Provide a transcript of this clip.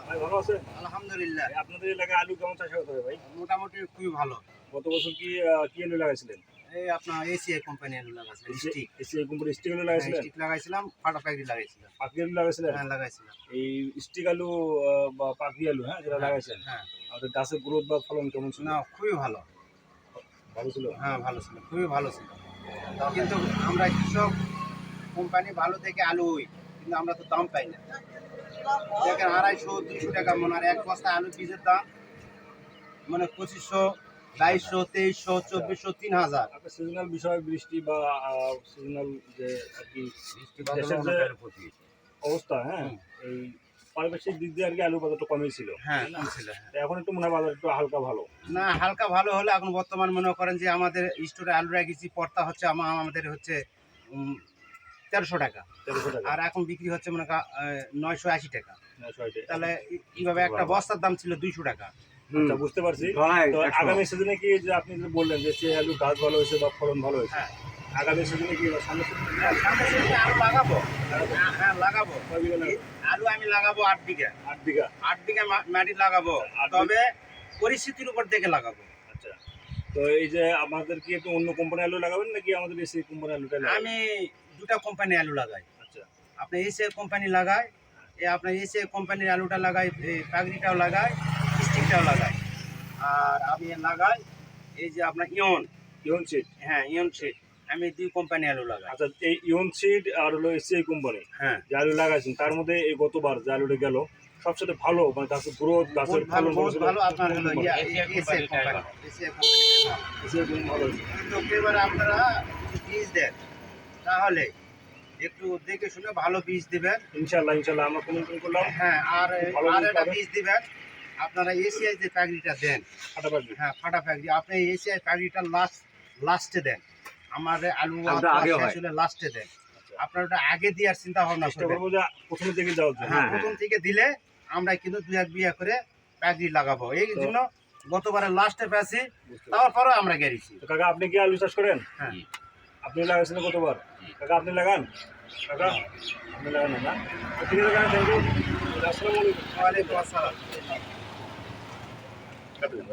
ভাই ভালো আছেন? আলহামদুলিল্লাহ। আপনাদের এলাকায় আলু কেমন চাষ হতে হয় ভাই? মোটামুটি খুবই ভালো। গত বছর কি আলু লাগাইছিলেন? এই আপনার এসিআই কোম্পানি আলু লাগাইছিলাম, স্টিক। এসিআই কোম্পানির স্টিক আলু হ্যাঁ, লাগাইছিলেন? স্টিক লাগাইছিলাম, ফাটা প্যাকেট লাগাইছিলাম। পাখি আলু লাগাইছিলেন? হ্যাঁ, লাগাইছিলাম। এই স্টিক আলু বা পাখি আলু হ্যাঁ যেটা হ্যাঁ, লাগাইছেন, হ্যাঁ। আমাদের গাছের গ্রোথ বা ফলন কেমন ছিল? না, খুবই ভালো। ভালো ছিল? হ্যাঁ, ভালো ছিল, খুবই ভালো ছিল। কিন্তু আমরা কৃষক কোম্পানি ভালো থেকে আলু হই, কিন্তু আমরা তো দাম পাই না। দেখেন 250-300 টাকা মন, আর এক বস্তা আলু বীজের দাম মানে 2500, 2200, 2300, 2400, 3000। আপনার সিজনাল বিষয় বৃষ্টি বা সিজনাল যে আর কি দেশের যে অবস্থা হ্যাঁ হুম। এই পারিপার্শ্বিক দিক দিয়ে আর কি আলু বাজারটা কমই ছিল। হ্যাঁ, তাই না? কম ছিল। তো এখন একটু মনে হয় বাজার একটু হালকা ভালো। না, হালকা ভালো হলে এখন বর্তমান মনে করেন যে আমাদের স্টোরে আলু রাখছি, পড়তা হচ্ছে আমাদের হচ্ছে 1300 টাকা, 1300 টাকা। আর এখন বিক্রি হচ্ছে মনে করেন 980 টাকা। না, ছয়টে। তাহলে কিভাবে একটা বস্তার দাম ছিল 200 টাকা। আচ্ছা, বুঝতে পারছি। তো আগামী সিজনে কি যে আপনি যে বললেন যে আলু গাছ ভালো হয়েছে বা ফলন ভালো হয়েছে, হ্যাঁ, আগামী সিজনে কি বা সামনের সিজনে সামনের সিজনে আলু লাগাবো। হ্যাঁ, লাগাবো। কয় বিঘা লাগাবেন? আলু আমি লাগাবো 8 বিঘা। 8 বিঘা। 8 বিঘা মাটি লাগাবো, 8 তবে পরিস্থিতির উপর দেখে লাগাবো। আচ্ছা। তো এই যে আমাদের কি একটু অন্য কোম্পানি আলু লাগাবেন নাকি আমাদের এসি কোম্পানি আলুটাই লাগাবেন? আমি দুটা কোম্পানি আলু লাগাই। আচ্ছা। আপনি এসিআই কোম্পানি লাগায়, আপনার এসিআই কোম্পানির আলুটা লাগাই, পাগড়িটাও লাগাই, স্টিকটাও লাগাই। আর আমি লাগাই এই যে আপনার ইয়ন। ইয়ন সিড। হ্যাঁ, ইয়ন সিড। আমি 2 কোম্পানি আলু লাগাই। আচ্ছা, এই ইয়ন সিড আর হলো এসিআই কোম্পানি হ্যাঁ, যে আলু লাগাইছেন তার মধ্যে এই গতবার যে আলুটা গেল সবচেয়ে ভালো মানে গাছের গ্রোথ গাছের বহুত ভালো, ফলন বহুত ছিল ভালো। আপনার হলো এসিআই এসিআই কোম্পানি। এসিআই কোম্পানিটাই ভালো। কোম্পানি ভালো হয়েছে। কিন্তু এবারে আপনারা যদি বীজ দেন, তাহলে একটু দেখে শুনে ভালো বীজ দিবেন। ইনশাল্লাহ ইনশাল্লাহ আমরা কমিউনিকেট করলাম। হ্যাঁ, আর ভালো বীজ একটা পাবেন। বীজ দিবেন। আপনারা এসিআই যে পাগড়িটা দেন, ফাটাফাটি। হ্যাঁ, ফাটা পাগড়ি, আপনি এসিআই পাগড়িটা লাস্টে দেন। আমাদের আলু ওটা আগে শেষ হয়। হলে লাস্টে দেন। আচ্ছা। আপনার ওটা আগে দেওয়ার চিন্তা ভাবনা চেষ্টা করবেন। করবো যে প্রথমের দিকে যাওয়ার জন্য। হ্যাঁ, হ্যাঁ। প্রথম থেকে দিলে আমরা কিন্তু 2-1 বিঘা করে পাগড়ি লাগাবো। এই তো- জন্য গতবারে লাস্টে পেয়েছি, বুঝতে পারছি। তারপরেও আমরা গেড়েছি। তো কাকা আপনি কি আলু চাষ করেন? হ্যাঁ, আপনি লাগাইছিলেন কতবার? কাকা আপনি লাগান? কাকা আপনি লাগান না? তো ঠিক আছে কাকা, থ্যাংক ইউ। আসসালামু আলাইকুম। ওয়ালাইকুম আসসালাম।